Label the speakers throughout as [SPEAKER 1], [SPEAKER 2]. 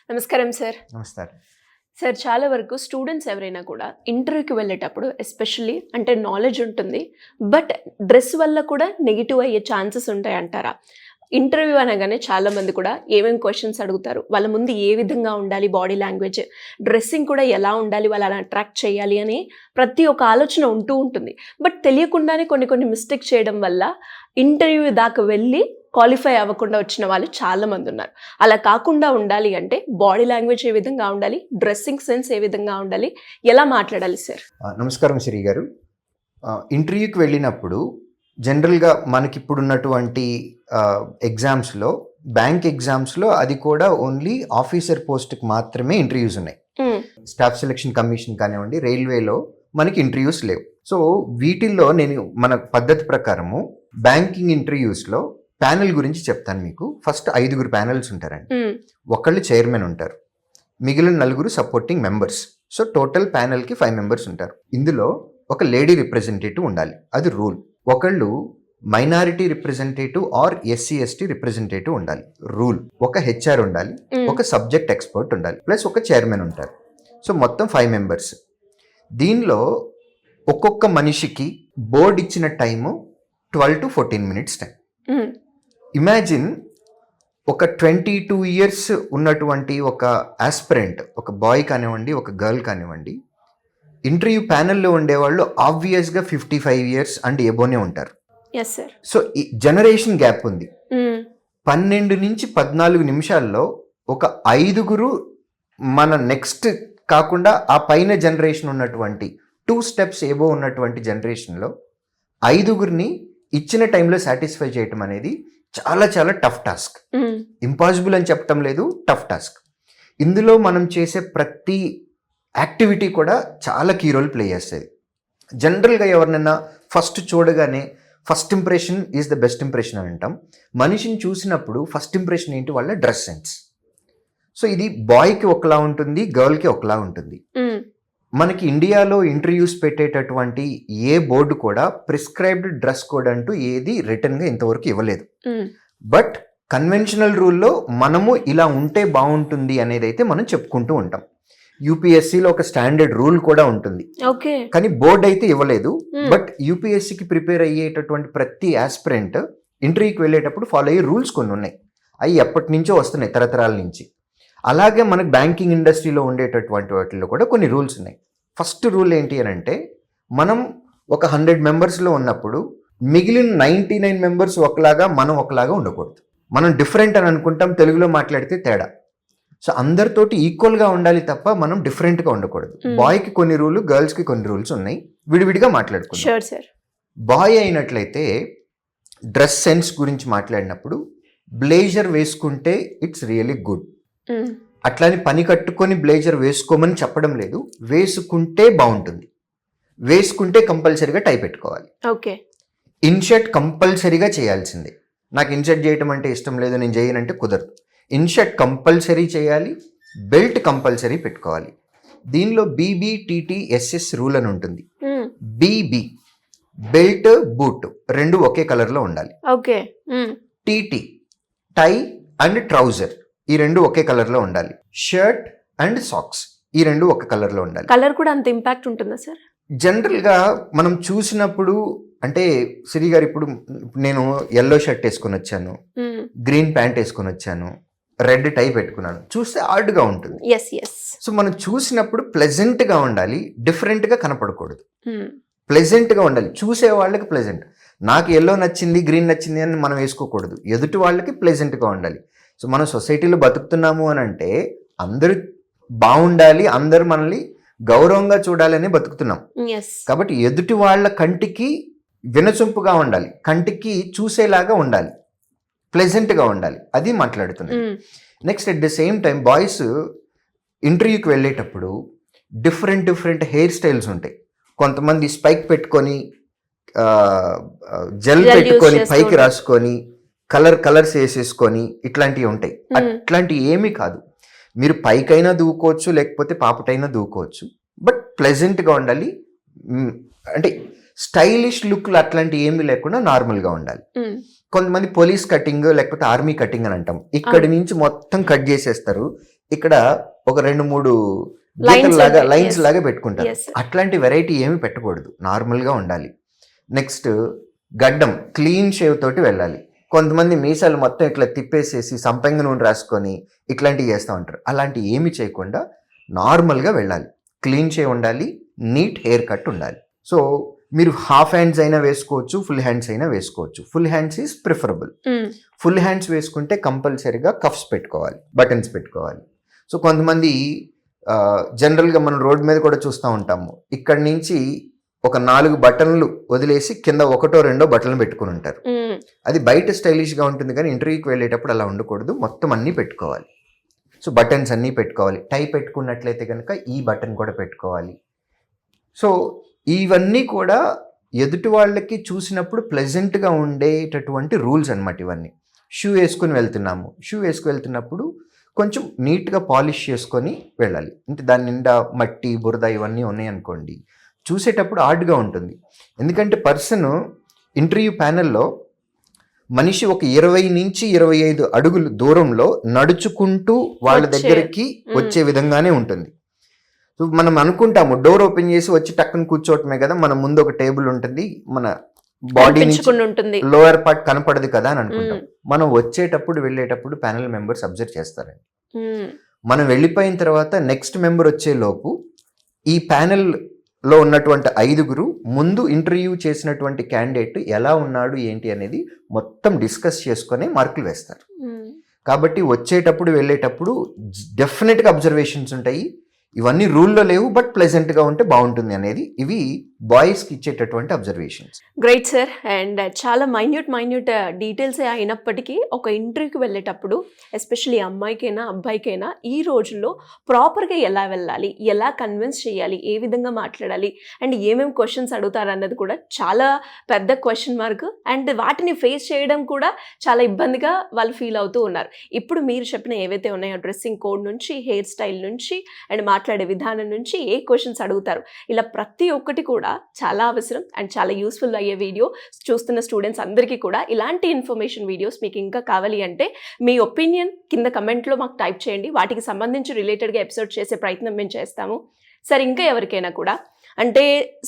[SPEAKER 1] నమస్కారం సార్.
[SPEAKER 2] నమస్కారం
[SPEAKER 1] సార్, చాలా వరకు స్టూడెంట్స్ ఎవరైనా కూడా ఇంటర్వ్యూకి వెళ్ళేటప్పుడు ఎస్పెషల్లీ అంటే నాలెడ్జ్ ఉంటుంది, బట్ డ్రెస్ వల్ల కూడా నెగిటివ్ అయ్యే ఛాన్సెస్ ఉంటాయి అంటారా? ఇంటర్వ్యూ అనగానే చాలామంది కూడా ఏమేమి క్వశ్చన్స్ అడుగుతారు, వాళ్ళ ముందు ఏ విధంగా ఉండాలి, బాడీ లాంగ్వేజ్, డ్రెస్సింగ్ కూడా ఎలా ఉండాలి, వాళ్ళని అట్రాక్ట్ చేయాలి అని ప్రతి ఒక్క ఆలోచన ఉంటూ ఉంటుంది. బట్ తెలియకుండానే కొన్ని మిస్టేక్ చేయడం వల్ల ఇంటర్వ్యూ దాకా వెళ్ళి క్వాలిఫై అవ్వకుండా వచ్చిన వాళ్ళు చాలామంది ఉన్నారు. అలా కాకుండా ఉండాలి అంటే బాడీ లాంగ్వేజ్ ఏ విధంగా ఉండాలి, డ్రెస్సింగ్ సెన్స్ ఏ విధంగా ఉండాలి, ఎలా మాట్లాడాలి సార్?
[SPEAKER 2] నమస్కారం శ్రీ గారు. ఇంటర్వ్యూకి వెళ్ళినప్పుడు జనరల్గా మనకిప్పుడున్నటువంటి ఎగ్జామ్స్లో, బ్యాంక్ ఎగ్జామ్స్లో అది కూడా ఓన్లీ ఆఫీసర్ పోస్ట్కి మాత్రమే ఇంటర్వ్యూస్ ఉన్నాయి. స్టాఫ్ సెలక్షన్ కమిషన్ కానివ్వండి, రైల్వేలో మనకి ఇంటర్వ్యూస్ లేవు. సో వీటిల్లో నేను మన పద్ధతి ప్రకారము బ్యాంకింగ్ ఇంటర్వ్యూస్లో ప్యానెల్ గురించి చెప్తాను మీకు. ఫస్ట్ 5 ప్యానెల్స్ ఉంటారండి. ఒకళ్ళు చైర్మన్ ఉంటారు, మిగిలిన 4 సపోర్టింగ్ మెంబర్స్. సో టోటల్ ప్యానెల్కి 5 మెంబర్స్ ఉంటారు. ఇందులో ఒక లేడీ రిప్రజెంటేటివ్ ఉండాలి, అది రూల్. ఒకళ్ళు minority representative or SC/ST representative ఉండాలి, రూల్. ఒక HR ఉండాలి, ఒక సబ్జెక్ట్ ఎక్స్పర్ట్ ఉండాలి, ప్లస్ ఒక చైర్మన్ ఉంటారు. సో మొత్తం 5 మెంబర్స్. దీనిలో ఒక్కొక్క మనిషికి బోర్డు ఇచ్చిన time 12 to 14 minutes time. Imagine ఒక 22 years ఉన్నటువంటి ఒక ఆస్పిరెంట్, ఒక బాయ్ కానివ్వండి, ఒక గర్ల్ కానివ్వండి, ఇంటర్వ్యూ ప్యానెల్లో ఉండేవాళ్ళు ఆబ్వియస్గా 55 years అండ్ ఎబోనే ఉంటారు. సో ఈ జనరేషన్ గ్యాప్ ఉంది. 12 నుంచి 14 నిమిషాల్లో ఒక 5 మన నెక్స్ట్ కాకుండా ఆ పైన జనరేషన్ ఉన్నటువంటి 2 steps ఏబో ఉన్నటువంటి జనరేషన్లో 5 ఇచ్చిన టైంలో సాటిస్ఫై చేయటం అనేది చాలా చాలా టఫ్ టాస్క్. ఇంపాసిబుల్ అని చెప్పటం లేదు, టఫ్ టాస్క్. ఇందులో మనం చేసే ప్రతి యాక్టివిటీ కూడా చాలా కీ రోల్ ప్లే చేస్తుంది. జనరల్గా ఎవరినైనా ఫస్ట్ చూడగానే first impression is the best impression అని అంటాం. మనిషిని చూసినప్పుడు ఫస్ట్ ఇంప్రెషన్ ఏంటి? వాళ్ళ డ్రెస్ సెన్స్. సో ఇది బాయ్కి ఒకలా ఉంటుంది, గర్ల్కి ఒకలా ఉంటుంది. మనకి ఇండియాలో ఇంటర్వ్యూస్ పెట్టేటటువంటి ఏ బోర్డు కూడా ప్రిస్క్రైబ్డ్ డ్రెస్ కోడ్ అంటూ ఏది రిటర్న్గా ఇంతవరకు ఇవ్వలేదు. బట్ కన్వెన్షనల్ రూల్లో మనము ఇలా ఉంటే బాగుంటుంది అనేది అయితే మనం చెప్పుకుంటూ ఉంటాం. UPSCలో ఒక స్టాండర్డ్ రూల్ కూడా ఉంటుంది, కానీ బోర్డు అయితే ఇవ్వలేదు. బట్ UPSCకి ప్రిపేర్ అయ్యేటటువంటి ప్రతి ఆస్పిరెంట్ ఇంటర్వ్యూకి వెళ్ళేటప్పుడు ఫాలో అయ్యే రూల్స్ కొన్ని ఉన్నాయి. అవి ఎప్పటి నుంచో వస్తున్నాయి, తరతరాల నుంచి. అలాగే మనకు బ్యాంకింగ్ ఇండస్ట్రీలో ఉండేటటువంటి వాటిల్లో కూడా కొన్ని రూల్స్ ఉన్నాయి. ఫస్ట్ రూల్ ఏంటి అని అంటే, మనం ఒక 100 మెంబర్స్లో ఉన్నప్పుడు మిగిలిన 99 మెంబర్స్ ఒకలాగా, మనం ఒకలాగా ఉండకూడదు. మనం డిఫరెంట్ అని అనుకుంటాం, తెలుగులో మాట్లాడితే తేడా. సో అందరితోటి ఈక్వల్గా ఉండాలి తప్ప మనం డిఫరెంట్గా ఉండకూడదు. బాయ్కి కొన్ని రూల్, గర్ల్స్కి కొన్ని రూల్స్ ఉన్నాయి, విడివిడిగా మాట్లాడుకుంటాం. బాయ్ అయినట్లయితే డ్రెస్ సెన్స్ గురించి మాట్లాడినప్పుడు బ్లేజర్ వేసుకుంటే ఇట్స్ రియలీ గుడ్. అట్లాని పని కట్టుకొని బ్లేజర్ వేసుకోమని చెప్పడం లేదు, వేసుకుంటే బాగుంటుంది. వేసుకుంటే కంపల్సరీగా టై పెట్టుకోవాలి. ఇన్షర్ట్ కంపల్సరీగా చేయాల్సిందే. నాకు ఇన్షర్ట్ చేయటం అంటే ఇష్టం లేదు, నేను చేయనంటే కుదరదు. ఇన్షర్ట్ కంపల్సరీ చేయాలి, బెల్ట్ కంపల్సరీ పెట్టుకోవాలి. దీనిలో BBTTSS రూల్ అని ఉంటుంది. BB బెల్ట్, బూట్ 2 ఒకే కలర్లో ఉండాలి. TT టై అండ్ ట్రౌజర్ ఈ 2 ఒకే కలర్లో ఉండాలి. షర్ట్ అండ్ సాక్స్ ఈ 2 ఒక కలర్లో ఉండాలి.
[SPEAKER 1] కలర్ కూడా అంత ఇంపాక్ట్ ఉంటుందా సార్?
[SPEAKER 2] జనరల్గా మనం చూసినప్పుడు అంటే శ్రీ గారు, ఇప్పుడు నేను ఎల్లో షర్ట్ వేసుకొని వచ్చాను, గ్రీన్ ప్యాంట్ వేసుకొని వచ్చాను, రెడ్ టై పెట్టుకున్నాను, చూస్తే ఆర్డ్గా ఉంటుంది. సో మనం చూసినప్పుడు ప్లెజెంట్గా ఉండాలి, డిఫరెంట్గా కనపడకూడదు. ప్లెజెంట్గా ఉండాలి, చూసే వాళ్ళకి ప్లెజెంట్. నాకు ఎల్లో నచ్చింది, గ్రీన్ నచ్చింది అని మనం వేసుకోకూడదు, ఎదుటి వాళ్ళకి ప్లెజెంట్గా ఉండాలి. సో మనం సొసైటీలో బతుకుతున్నాము అని అంటే అందరూ బాగుండాలి, అందరూ మనల్ని గౌరవంగా చూడాలని బతుకుతున్నాం. కాబట్టి ఎదుటి వాళ్ళ కంటికి వినసొంపుగా ఉండాలి, కంటికి చూసేలాగా ఉండాలి, ప్లెజెంట్గా ఉండాలి, అది మాట్లాడుతుంది. Next at the same time boys ఇంటర్వ్యూకి వెళ్ళేటప్పుడు డిఫరెంట్ హెయిర్ స్టైల్స్ ఉంటాయి. కొంతమంది స్పైక్ పెట్టుకొని, జెల్ పెట్టుకొని, పైకి రాసుకొని, కలర్స్ వేసేసుకొని ఇట్లాంటివి ఉంటాయి. అట్లాంటివి ఏమీ కాదు. మీరు పైకైనా దూకోవచ్చు, లేకపోతే పాపటైనా దూకోవచ్చు, బట్ ప్లెజెంట్గా ఉండాలి. అంటే స్టైలిష్ లుక్లు అట్లాంటివి ఏమీ లేకుండా నార్మల్గా ఉండాలి. కొంతమంది పోలీస్ కటింగ్ లేకపోతే ఆర్మీ కటింగ్ అని అంటాం, ఇక్కడి నుంచి మొత్తం కట్ చేసేస్తారు, ఇక్కడ ఒక 2-3
[SPEAKER 1] Lines
[SPEAKER 2] లాగా
[SPEAKER 1] ఉంటాయి.
[SPEAKER 2] Lines
[SPEAKER 1] Yes.
[SPEAKER 2] లాగా పెట్టుకుంటారు.
[SPEAKER 1] Yes.
[SPEAKER 2] అట్లాంటి వెరైటీ ఏమి పెట్టకూడదు, నార్మల్గా ఉండాలి. నెక్స్ట్ గడ్డం క్లీన్ షేవ్ తోటి వెళ్ళాలి. కొంతమంది మీసాలు మొత్తం ఇట్లా తిప్పేసేసి సంపంగి నూనె రాసుకొని ఇట్లాంటివి చేస్తూ ఉంటారు. అలాంటివి ఏమి చేయకుండా నార్మల్గా వెళ్ళాలి. క్లీన్ షేవ్ ఉండాలి, నీట్ హెయిర్ కట్ ఉండాలి. సో మీరు హాఫ్ హ్యాండ్స్ అయినా వేసుకోవచ్చు, ఫుల్ హ్యాండ్స్ అయినా వేసుకోవచ్చు. Full hands is preferable. Full hands వేసుకుంటే కంపల్సరీగా కఫ్స్ పెట్టుకోవాలి, బటన్స్ పెట్టుకోవాలి. సో కొంతమంది జనరల్గా మనం రోడ్ మీద కూడా చూస్తూ ఉంటాము, ఇక్కడి నుంచి ఒక 4 బటన్లు వదిలేసి కింద 1-2 బటన్లు పెట్టుకుని ఉంటారు. అది బయట స్టైలిష్గా ఉంటుంది, కానీ ఇంటర్వ్యూకి వెళ్ళేటప్పుడు అలా ఉండకూడదు, మొత్తం అన్నీ పెట్టుకోవాలి. సో బటన్స్ అన్నీ పెట్టుకోవాలి. టై పెట్టుకున్నట్లయితే కనుక ఈ బటన్ కూడా పెట్టుకోవాలి. సో ఇవన్నీ కూడా ఎదుటి వాళ్ళకి చూసినప్పుడు ప్లెజెంట్గా ఉండేటటువంటి రూల్స్ అన్నమాట ఇవన్నీ. షూ వేసుకుని వెళ్తున్నాము, షూ వెళ్తున్నప్పుడు కొంచెం నీట్గా పాలిష్ చేసుకొని వెళ్ళాలి. అంటే దాని నిండా మట్టి బురద ఇవన్నీ ఉన్నాయి అనుకోండి, చూసేటప్పుడు ఆడ్గా ఉంటుంది. ఎందుకంటే ఇంటర్వ్యూ ప్యానెల్లో మనిషి ఒక 20-25 అడుగులు దూరంలో నడుచుకుంటూ వాళ్ళ దగ్గరికి వచ్చే విధంగానే ఉంటుంది. సో మనం అనుకుంటాము డోర్ ఓపెన్ చేసి వచ్చి టక్కన కూర్చోవటమే కదా, మన ముందు ఒక టేబుల్ ఉంటుంది, మన బాడీ నుంచి లోయర్ పార్ట్ కనపడదు కదా అని అనుకుంటాం. మనం వచ్చేటప్పుడు వెళ్ళేటప్పుడు ప్యానెల్ మెంబర్స్ అబ్జర్వ్ చేస్తారండి. మనం వెళ్ళిపోయిన తర్వాత నెక్స్ట్ మెంబర్ వచ్చే లోపు ఈ ప్యానెల్ లో ఉన్నటువంటి 5 ముందు ఇంటర్వ్యూ చేసినటువంటి క్యాండిడేట్ ఎలా ఉన్నాడు ఏంటి అనేది మొత్తం డిస్కస్ చేసుకొని మార్కులు వేస్తారు. కాబట్టి వచ్చేటప్పుడు వెళ్ళేటప్పుడు డెఫినెట్గా అబ్జర్వేషన్స్ ఉంటాయి. ఇవన్నీ రూల్లో లేవు, బట్ ప్లెజెంట్గా ఉంటే బాగుంటుంది అనేది ఇవి బాయ్స్కి ఇచ్చేటటువంటి అబ్జర్వేషన్స్.
[SPEAKER 1] Great sir. అండ్ చాలా మైన్యూట్ డీటెయిల్సే అయినప్పటికీ ఒక ఇంటర్వ్యూకి వెళ్ళేటప్పుడు ఎస్పెషల్లీ అమ్మాయికైనా అబ్బాయికైనా ఈ రోజుల్లో ప్రాపర్గా ఎలా వెళ్ళాలి, ఎలా కన్విన్స్ చేయాలి, ఏ విధంగా మాట్లాడాలి అండ్ ఏమేమి క్వశ్చన్స్ అడుగుతారు అన్నది కూడా చాలా పెద్ద క్వశ్చన్ మార్క్. అండ్ వాటిని ఫేస్ చేయడం కూడా చాలా ఇబ్బందిగా వాళ్ళు ఫీల్ అవుతూ ఉన్నారు. ఇప్పుడు మీరు చెప్పిన ఏవైతే ఉన్నాయో డ్రెస్సింగ్ కోడ్ నుంచి, హెయిర్ స్టైల్ నుంచి అండ్ మాట్లాడే విధానం నుంచి ఏ క్వశ్చన్స్ అడుగుతారు, ఇలా ప్రతి ఒక్కటి కూడా చాలా అవసరం అండ్ చాలా యూస్ఫుల్ అయ్యే వీడియో. చూస్తున్న స్టూడెంట్స్ అందరికీ కూడా ఇలాంటి ఇన్ఫర్మేషన్ వీడియోస్ మీకు ఇంకా కావాలి అంటే మీ ఒపీనియన్ కింద కమెంట్లో మాకు టైప్ చేయండి. వాటికి సంబంధించి రిలేటెడ్గా ఎపిసోడ్ చేసే ప్రయత్నం మేము చేస్తాము. సార్ ఇంకా ఎవరికైనా కూడా అంటే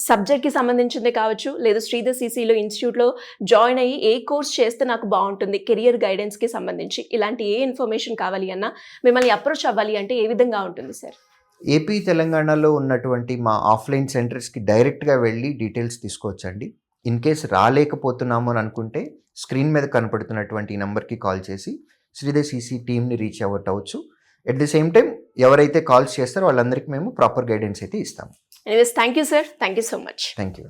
[SPEAKER 1] సబ్జెక్ట్కి సంబంధించిందే కావచ్చు, లేదా శ్రీధర్ సిసిలో ఇన్స్టిట్యూట్లో జాయిన్ అయ్యి ఏ కోర్స్ చేస్తే నాకు బాగుంటుంది, కెరియర్ గైడెన్స్కి సంబంధించి ఇలాంటి ఏ ఇన్ఫర్మేషన్ కావాలి అన్నా మిమ్మల్ని అప్రోచ్ అవ్వాలి అంటే ఏ విధంగా ఉంటుంది సార్?
[SPEAKER 2] ఏపీ తెలంగాణలో ఉన్నటువంటి మా ఆఫ్లైన్ సెంటర్స్కి డైరెక్ట్గా వెళ్ళి డీటెయిల్స్ తీసుకోవచ్చండి. ఇన్ కేస్ రాలేకపోతున్నాము అని అనుకుంటే స్క్రీన్ మీద కనపడుతున్నటువంటి నెంబర్కి కాల్ చేసి శ్రీధర్ సిసి టీమ్ని రీచ్ అవ్వచ్చు. ఎట్ ది సేమ్ టైం ఎవరైతే కాల్స్ చేస్తారో వాళ్ళందరికీ మేము ప్రాపర్ గైడెన్స్ అయితే ఇస్తాము.
[SPEAKER 1] Anyways thank you sir, thank you so much.
[SPEAKER 2] Thank you.